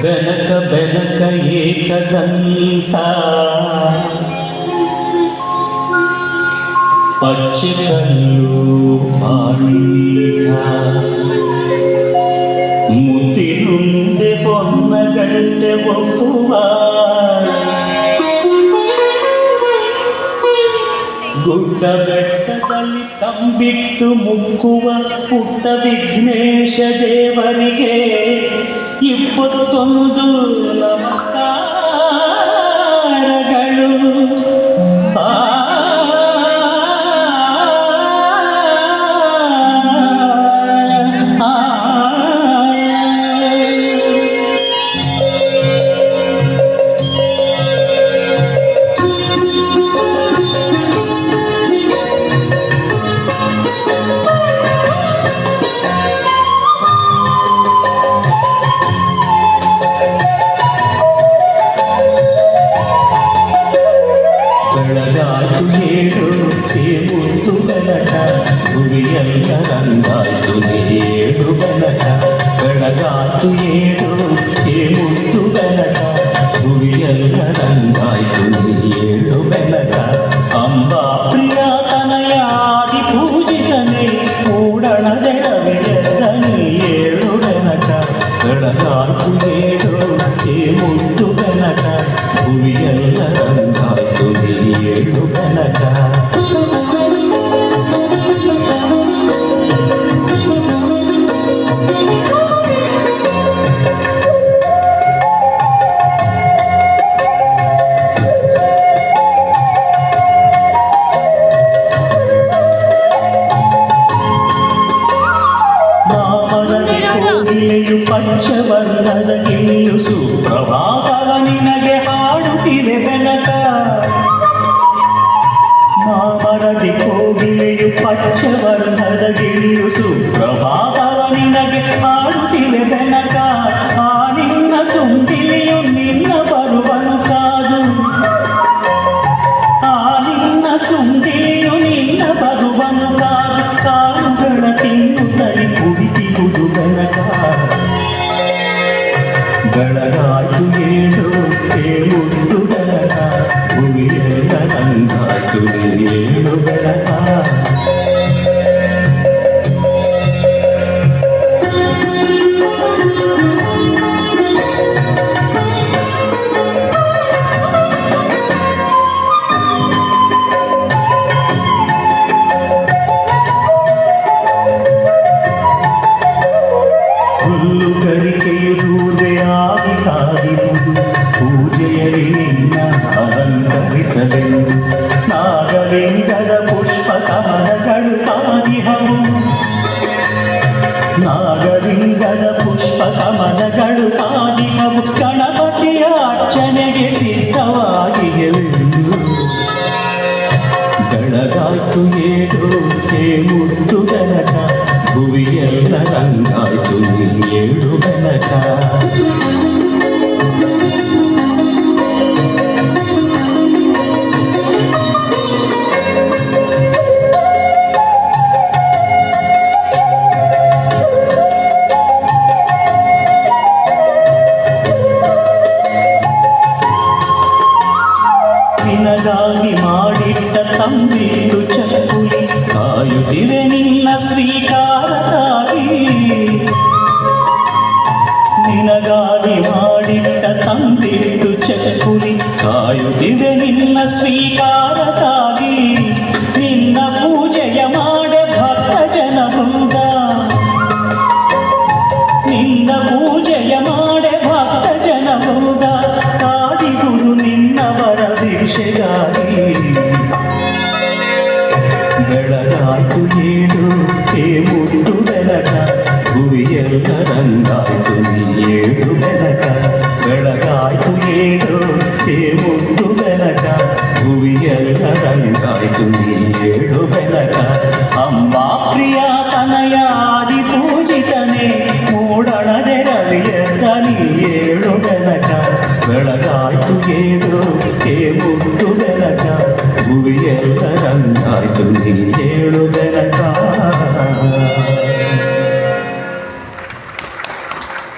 ಬೆನಕ ಬೆನಕ ಏಕದಂತ ಪಚ್ಚೆಕಲ್ಲು ಪಾನೀಟ ಮುತ್ತಿನುಂಡೆ ಹೊನ್ನಗಂಟೆ ಒಪ್ಪುವ ಗುಡ್ಡ ಬೆಟ್ಟದಲ್ಲಿ ತಂಬಿಟ್ಟು ಮುಕ್ಕುವ ಪುಟ್ಟ ವಿಘ್ನೇಶ ದೇವರಿಗೆ 21 ನಮಸ್ಕಾರಗಳು. ಬೆಳಗಾಯ್ತು ಹೇಳು ಮುದ್ದು ಬೆನಕ ಭುವಿಯಲ್ಲ ರಂಗಾಯ್ತು ಹೇಳು ಬೆನಕ. ಬೆಳಗಾಯ್ತು ಹೇಳು ಮುದ್ದು ಬೆನಕ ಭುವಿಯಲ್ಲ ರಂಗಾಯ್ತು ಹೇಳು ಬೆನಕ. ಅಂಬಾ ಪ್ರಿಯ ತನಯಾದಿ ಪೂಜಿತನೇ ಮೂಡಣದೆರವೆಯದ್ದನೇ ಹೇಳು ಬೆನಕ. ಬೆಳಗಾಯ್ತು ಹೇಳು ಮುದ್ದು ಬೆನಕ ಭುವಿಯಲ್ಲ ರಂಗಾಯ್ತು ಹೇಳು ಬೆನಕ. ಮಾಮರದಿ ಕೋಗಿಲೆಯು ಪಂಚವರ್ಣದ ಗಿಳಿಯು ಸುಪ್ರಭಾತವ ನಿನಗೆ ಹಾಡುತ್ತಿದೆ ಬೆನಕ. ಮಾಮರದಿ ಕೋಗಿಲೆಯು ಪಂಚವರ್ಣದ ಗಿಳಿಯು ಸುಪ್ರಭಾತವ ನಿನಗೆ ಹಾಡುತ್ತಿದೆ ಬೆನಕ. ಆ ನಿನ್ನ ಸುಂದಿಲಿಯು ನಿನ್ನ ಬರುವನು ಕಾದು, ಆ ನಿನ್ನ ಸುಂದಿಲಿಯು ನಿನ್ನ ಬರುವನು ಕಾದು. ಕಾಳುಗಳ ತಿನ್ನುತ್ತಲಿ ಕುಡಿತಿರುವುದು ಬೆನಕ. ಬೆಳಗಾಯ್ತು ಹೇಳು ಮುದ್ದು ಬೆನಕ ಭುವಿಯಲ್ಲ ರಂಗಾಯ್ತು ಹೇಳು ಬೆನಕ. ಹುಲ್ಲು ಗರಿಕೆಯು ದೂರೆಯಾಗಿ ಕಾದಿರುವುದು ಪೂಜೆಯಲ್ಲಿ ನಿನ್ನ ಅಲಂಕರಿಸಲೆಂದು. ನಾಗಲಿಂಗದ ಪುಷ್ಪ ಕಮಲಗಳು ಕಾದಿಹವು, ನಾಗಲಿಂಗದ ಪುಷ್ಪ ಕಮಲಗಳು ಕಾದಿಹವು. ಗಣಪತಿಯ ಅರ್ಚನೆಗೆ ಸಿದ್ಧವಾಗಿಯವೆಂದು. ಬೆಳಗಾಯ್ತು ಹೇಳು ಮುದ್ದು ಬೆನಕ ಭುವಿಯಲ್ಲ ರಂಗಾಯ್ತು ಹೇಳು ಬೆನಕ. ನಿನಗಾಗಿ ಮಾಡಿಟ್ಟ ತಂಬಿಟ್ಟು ಚಕ್ಕುಲಿ ಕಾಯುತ್ತಿವೆ ನಿನ್ನ ಸ್ವೀಕಾರಕ್ಕಾಗಿ. ನಿನಗಾಗಿ ಮಾಡಿಟ್ಟ ತಂಬಿಟ್ಟು ಚಕ್ಕುಲಿ ಕಾಯುತ್ತಿವೆ ನಿನ್ನ ಸ್ವೀಕಾರ